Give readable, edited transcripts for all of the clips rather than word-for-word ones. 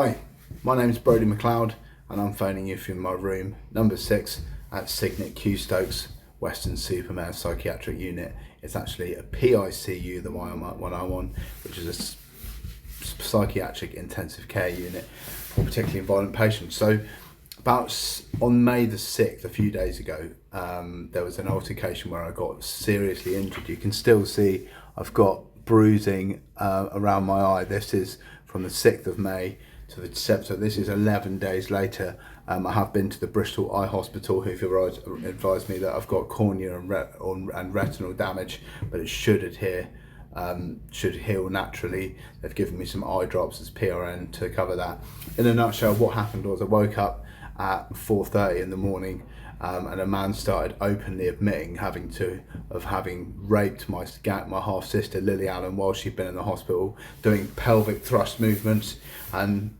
Hi, my name is Brodie McLeod and I'm phoning you from my room number 6 at Signet Q Stokes Weston-super-Mare Psychiatric Unit. It's actually a PICU, the one I'm on, which is a psychiatric intensive care unit for particularly violent patients. So on May the 6th, a few days ago, there was an altercation where I got seriously injured. You can still see I've got bruising around my eye. This is from the 6th of May to the 7th, so this is 11 days later. I have been to the Bristol Eye Hospital, who've advised me that I've got cornea and retinal damage, but it should heal naturally. They've given me some eye drops as PRN to cover that. In a nutshell, what happened was I woke up at 4:30 in the morning, and a man started openly admitting having raped my half sister Lily Allen while she'd been in the hospital, doing pelvic thrust movements, and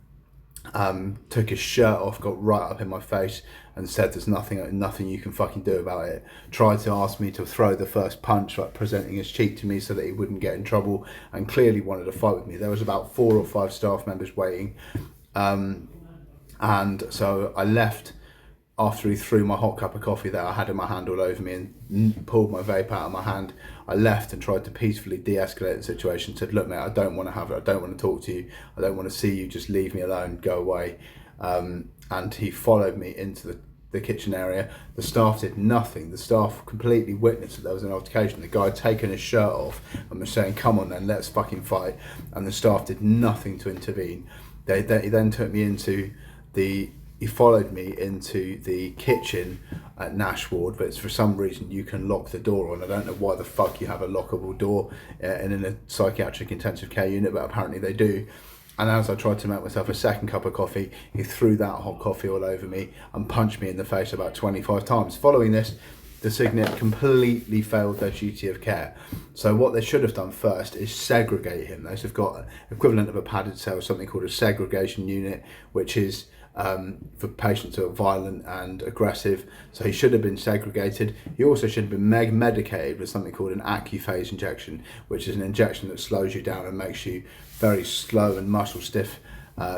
took his shirt off, got right up in my face and said there's nothing you can fucking do about it. Tried to ask me to throw the first punch, like presenting his cheek to me so that he wouldn't get in trouble, and clearly wanted to fight with me. There was about 4 or 5 staff members waiting, and so I left after he threw my hot cup of coffee that I had in my hand all over me and pulled my vape out of my hand. I left and tried to peacefully de-escalate the situation. Said, look mate, I don't want to have it, I don't want to talk to you, I don't want to see you, just leave me alone, go away. And he followed me into the kitchen area. The staff did nothing. The staff completely witnessed that there was an altercation. The guy had taken his shirt off and was saying, come on then, let's fucking fight. And the staff did nothing to intervene. He then took me into he followed me into the kitchen at Nash Ward, but for some reason you can lock the door on. I don't know why the fuck you have a lockable door in a psychiatric intensive care unit, but apparently they do. And as I tried to make myself a second cup of coffee, he threw that hot coffee all over me and punched me in the face about 25 times. Following this, the Signet completely failed their duty of care. So what they should have done first is segregate him. They've got equivalent of a padded cell, something called a segregation unit, which is for patients who are violent and aggressive. So he should have been segregated. He also should have been medicated with something called an AccuPhase injection, which is an injection that slows you down and makes you very slow and muscle stiff,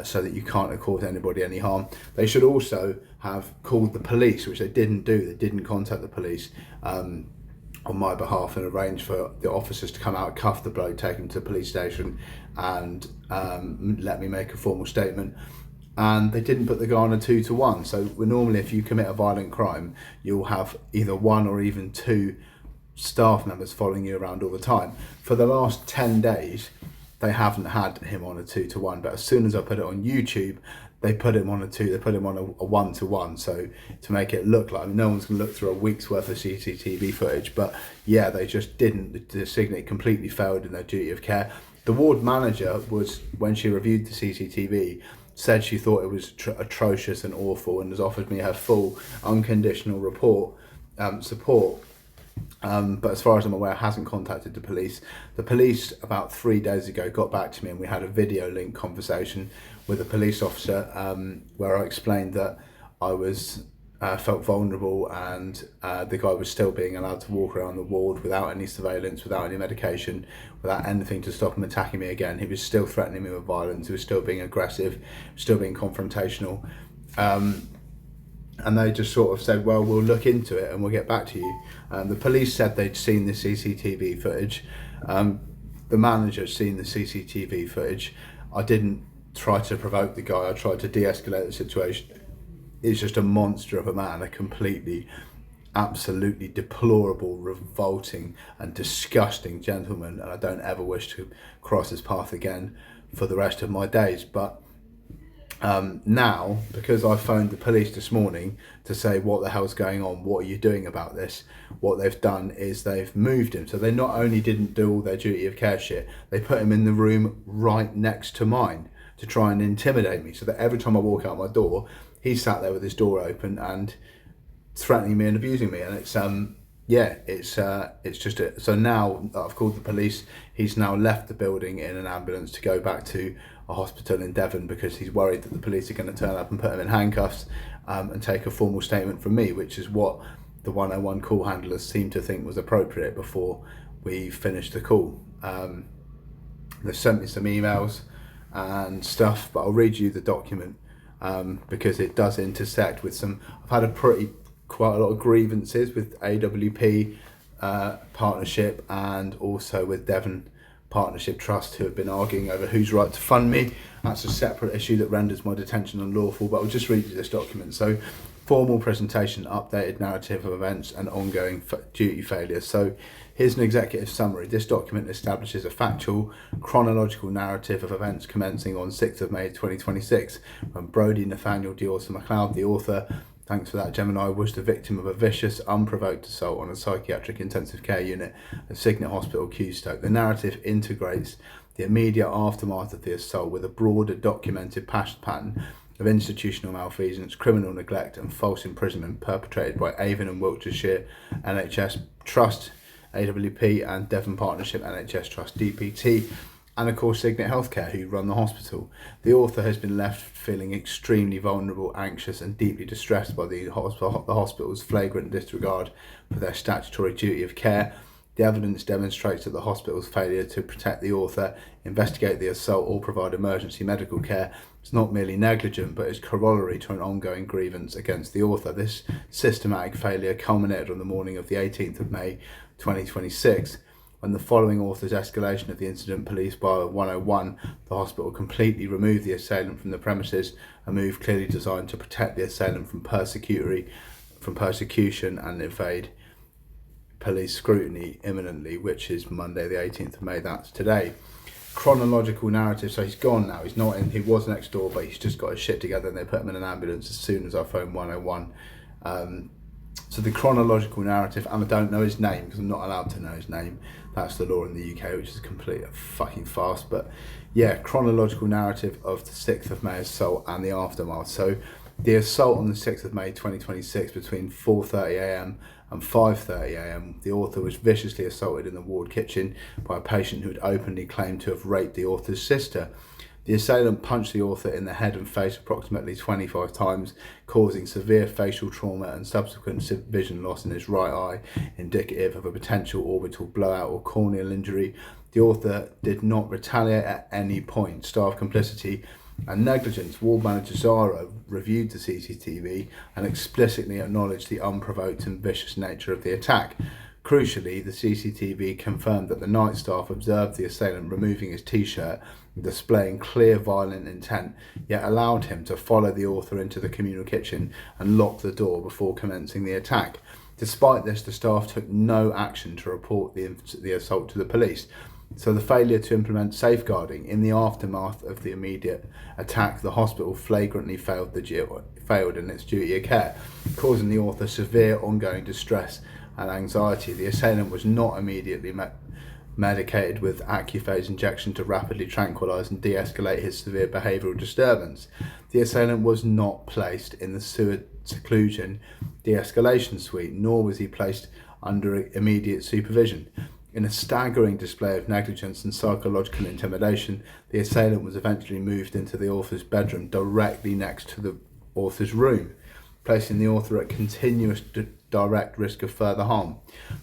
so that you can't cause anybody any harm. They should also have called the police, which they didn't do. They didn't contact the police on my behalf and arrange for the officers to come out, cuff the bloke, take him to the police station, and let me make a formal statement. And they didn't put the guy on a 2-to-1. So normally if you commit a violent crime, you'll have either 1 or even 2 staff members following you around all the time. For the last 10 days, they haven't had him on a 2-to-1, but as soon as I put it on YouTube, they put him on a 1-to-1. So to make it look like, no one's gonna look through a week's worth of CCTV footage, but yeah, they just didn't. The Signet completely failed in their duty of care. The ward manager was, when she reviewed the CCTV, said she thought it was atrocious and awful, and has offered me her full unconditional support. But as far as I'm aware, hasn't contacted the police. The police about 3 days ago got back to me, and we had a video link conversation with a police officer, where I explained that I felt vulnerable, and the guy was still being allowed to walk around the ward without any surveillance, without any medication, without anything to stop him attacking me again. He was still threatening me with violence. He was still being aggressive, still being confrontational. And they just sort of said, well, we'll look into it and we'll get back to you. The police said they'd seen the CCTV footage. The manager's seen the CCTV footage. I didn't try to provoke the guy. I tried to de-escalate the situation. He's just a monster of a man, a completely, absolutely deplorable, revolting and disgusting gentleman, and I don't ever wish to cross his path again for the rest of my days. But now, because I phoned the police this morning to say what the hell's going on, what are you doing about this, what they've done is they've moved him. So they not only didn't do all their duty of care shit, they put him in the room right next to mine to try and intimidate me, so that every time I walk out my door, he's sat there with his door open and threatening me and abusing me. And it's so now I've called the police. He's now left the building in an ambulance to go back to a hospital in Devon, because he's worried that the police are going to turn up and put him in handcuffs, and take a formal statement from me, which is what the 101 call handlers seemed to think was appropriate before we finished the call. They've sent me some emails and stuff, but I'll read you the document because it does intersect with some. I've had quite a lot of grievances with AWP partnership and also with Devon Partnership Trust, who have been arguing over who's right to fund me. That's a separate issue that renders my detention unlawful, but I'll just read you this document. So, formal presentation, updated narrative of events and ongoing duty failures. So here's an executive summary. This document establishes a factual, chronological narrative of events commencing on 6th of May 2026, when Brodie Nathaniel D'Orsa McLeod, the author, thanks for that Gemini, was the victim of a vicious, unprovoked assault on a psychiatric intensive care unit at Cygnet Hospital, Cewstoke. The narrative integrates the immediate aftermath of the assault with a broader documented pattern of institutional malfeasance, criminal neglect and false imprisonment perpetrated by Avon and Wiltshire NHS Trust, AWP, and Devon Partnership NHS Trust, DPT, and of course Cygnet Healthcare, who run the hospital. The author has been left feeling extremely vulnerable, anxious and deeply distressed by the hospital's flagrant disregard for their statutory duty of care. The evidence demonstrates that the hospital's failure to protect the author, investigate the assault or provide emergency medical care is not merely negligent but is corollary to an ongoing grievance against the author. This systematic failure culminated on the morning of the 18th of May 2026 when the following author's escalation of the incident, police by 101, the hospital completely removed the assailant from the premises, a move clearly designed to protect the assailant from persecution and evade police scrutiny imminently, which is Monday the 18th of May, that's today. Chronological narrative, so he's gone now, he's not in, he was next door, but he's just got his shit together and they put him in an ambulance as soon as I phoned 101. So the chronological narrative, and I don't know his name because I'm not allowed to know his name, that's the law in the UK, which is a complete fucking farce, but yeah, chronological narrative of the 6th of May assault and the aftermath. So the assault on the 6th of May 2026 between 4:30am and 5:30am, the author was viciously assaulted in the ward kitchen by a patient who had openly claimed to have raped the author's sister. The assailant punched the author in the head and face approximately 25 times, causing severe facial trauma and subsequent vision loss in his right eye, indicative of a potential orbital blowout or corneal injury. The author did not retaliate at any point. Staff complicity and negligence. Ward manager Zara reviewed the CCTV and explicitly acknowledged the unprovoked and vicious nature of the attack. Crucially, the CCTV confirmed that the night staff observed the assailant removing his t-shirt and displaying clear violent intent, yet allowed him to follow the author into the communal kitchen and lock the door before commencing the attack. Despite this, the staff took no action to report the assault to the police. So the failure to implement safeguarding in the aftermath of the immediate attack, the hospital flagrantly failed in its duty of care, causing the author severe ongoing distress and anxiety. The assailant was not immediately medicated with Accuphase injection to rapidly tranquilise and de-escalate his severe behavioural disturbance. The assailant was not placed in the seclusion de-escalation suite, nor was he placed under immediate supervision. In a staggering display of negligence and psychological intimidation, the assailant was eventually moved into the author's bedroom directly next to the author's room, placing the author at continuous direct risk of further harm.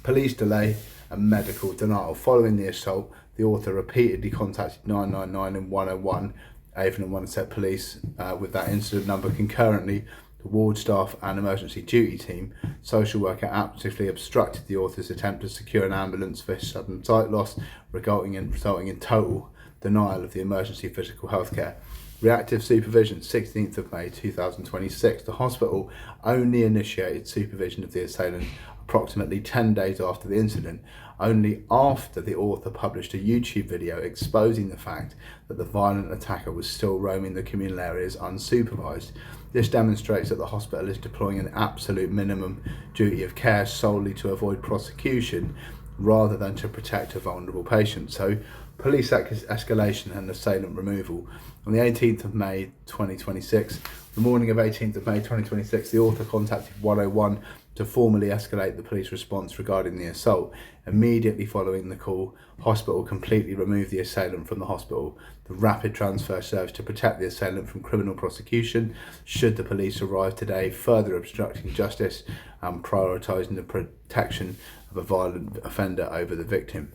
Police delay and medical denial. Following the assault, the author repeatedly contacted 999 and 101, Avon and Somerset Police with that incident number concurrently. The ward staff and emergency duty team, social worker actively obstructed the author's attempt to secure an ambulance for his sudden sight loss, resulting in total denial of the emergency physical health care. Reactive supervision, 16th of May 2026. The hospital only initiated supervision of the assailant approximately 10 days after the incident, only after the author published a YouTube video exposing the fact that the violent attacker was still roaming the communal areas unsupervised. This demonstrates that the hospital is deploying an absolute minimum duty of care solely to avoid prosecution rather than to protect a vulnerable patient. So, police escalation and assailant removal. On the 18th of May 2026, the morning of 18th of May 2026, the author contacted 101 to formally escalate the police response regarding the assault. Immediately following the call, hospital completely removed the assailant from the hospital. The rapid transfer serves to protect the assailant from criminal prosecution should the police arrive today, further obstructing justice and prioritising the protection of a violent offender over the victim.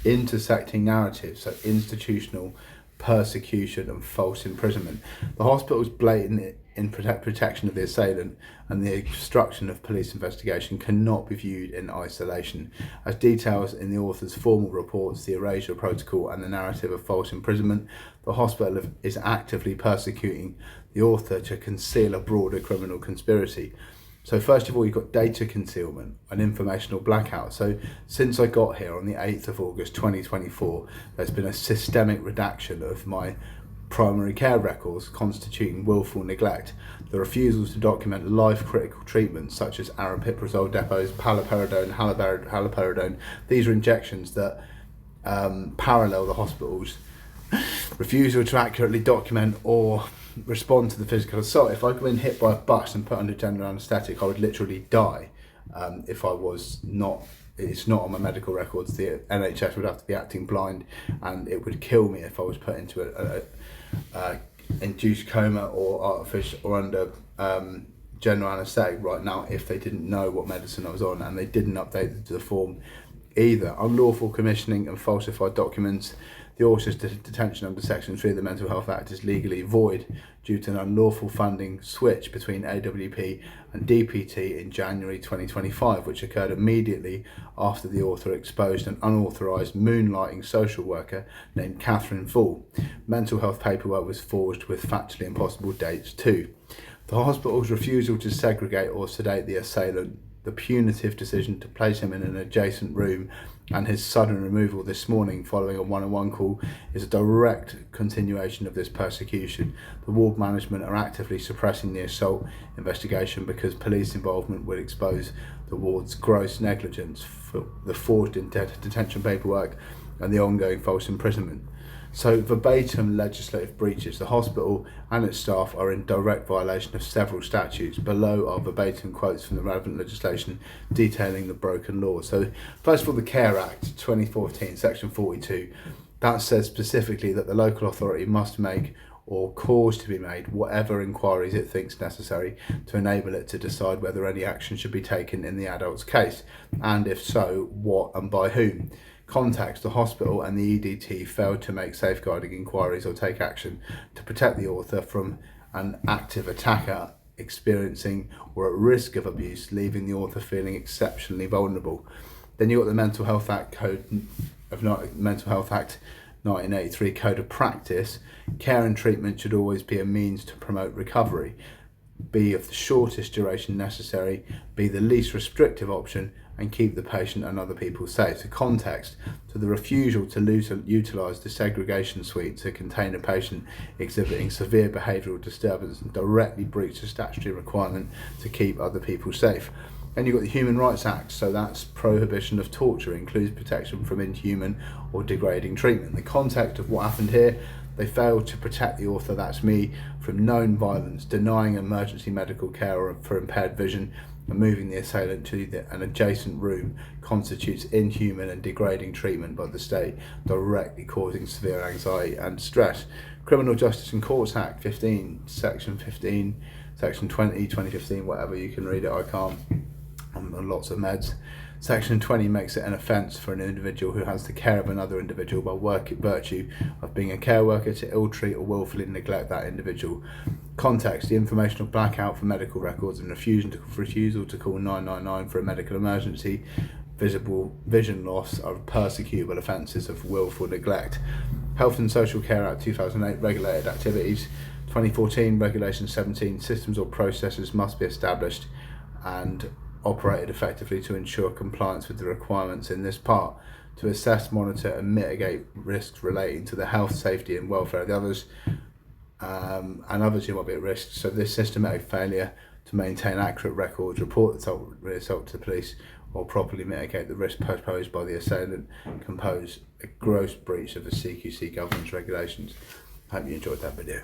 Intersecting narratives, so institutional persecution and false imprisonment. The hospital's blatant protection of the assailant and the obstruction of police investigation cannot be viewed in isolation. As details in the author's formal reports, the erasure protocol and the narrative of false imprisonment, the hospital is actively persecuting the author to conceal a broader criminal conspiracy. So first of all, you've got data concealment and informational blackout. So since I got here on the 8th of August 2024, there's been a systemic redaction of my primary care records constituting willful neglect. The refusals to document life-critical treatments such as aripiprazole depots, paliperidone, haloperidone. These are injections that parallel the hospital's refusal to accurately document or respond to the physical assault. If I'd been hit by a bus and put under general anaesthetic, I would literally die. If I was not, it's not on my medical records. The NHS would have to be acting blind, and it would kill me if I was put into a induced coma or artificial or under general anaesthetic right now if they didn't know what medicine I was on, and they didn't update the form either. Unlawful commissioning and falsified documents. The author's detention under Section 3 of the Mental Health Act is legally void due to an unlawful funding switch between AWP and DPT in January 2025, which occurred immediately after the author exposed an unauthorised moonlighting social worker named Catherine Fall. Mental health paperwork was forged with factually impossible dates too. The hospital's refusal to segregate or sedate the assailant, the punitive decision to place him in an adjacent room, and his sudden removal this morning following a 101 call is a direct continuation of this persecution. The ward management are actively suppressing the assault investigation because police involvement would expose the ward's gross negligence for the forged detention paperwork and the ongoing false imprisonment. So verbatim legislative breaches. The hospital and its staff are in direct violation of several statutes. Below are verbatim quotes from the relevant legislation detailing the broken law. So first of all, the Care Act 2014, section 42, that says specifically that the local authority must make or cause to be made whatever inquiries it thinks necessary to enable it to decide whether any action should be taken in the adult's case, and if so, what and by whom. Context: the hospital and the EDT failed to make safeguarding inquiries or take action to protect the author from an active attacker experiencing or at risk of abuse, leaving the author feeling exceptionally vulnerable. Then you've got the Mental Health Act Mental Health Act 1983 Code of Practice. Care and treatment should always be a means to promote recovery, be of the shortest duration necessary, be the least restrictive option, and keep the patient and other people safe. The context: to the refusal to utilise the segregation suite to contain a patient exhibiting severe behavioural disturbance and directly breach the statutory requirement to keep other people safe. Then you've got the Human Rights Act, so that's prohibition of torture, includes protection from inhuman or degrading treatment. The context of what happened here: they failed to protect the author, that's me, from known violence, denying emergency medical care for impaired vision, and moving the assailant to an adjacent room constitutes inhuman and degrading treatment by the state, directly causing severe anxiety and stress. Criminal Justice and Courts Act 15, section 15, section 20, 2015, whatever, you can read it, I can't. I'm on lots of meds. Section 20 makes it an offence for an individual who has the care of another individual by virtue of being a care worker to ill-treat or willfully neglect that individual. Context: the informational blackout for medical records and refusal to call 999 for a medical emergency, visible vision loss are persecutable offences of willful neglect. Health and Social Care Act 2008 Regulated Activities. 2014 Regulation 17 systems or processes must be established and operated effectively to ensure compliance with the requirements in this part, to assess, monitor and mitigate risks relating to the health, safety and welfare of the others and others who might be at risk. So this systematic failure to maintain accurate records, report the assault to the police or properly mitigate the risk posed by the assailant compose a gross breach of the CQC governance regulations. I hope you enjoyed that video.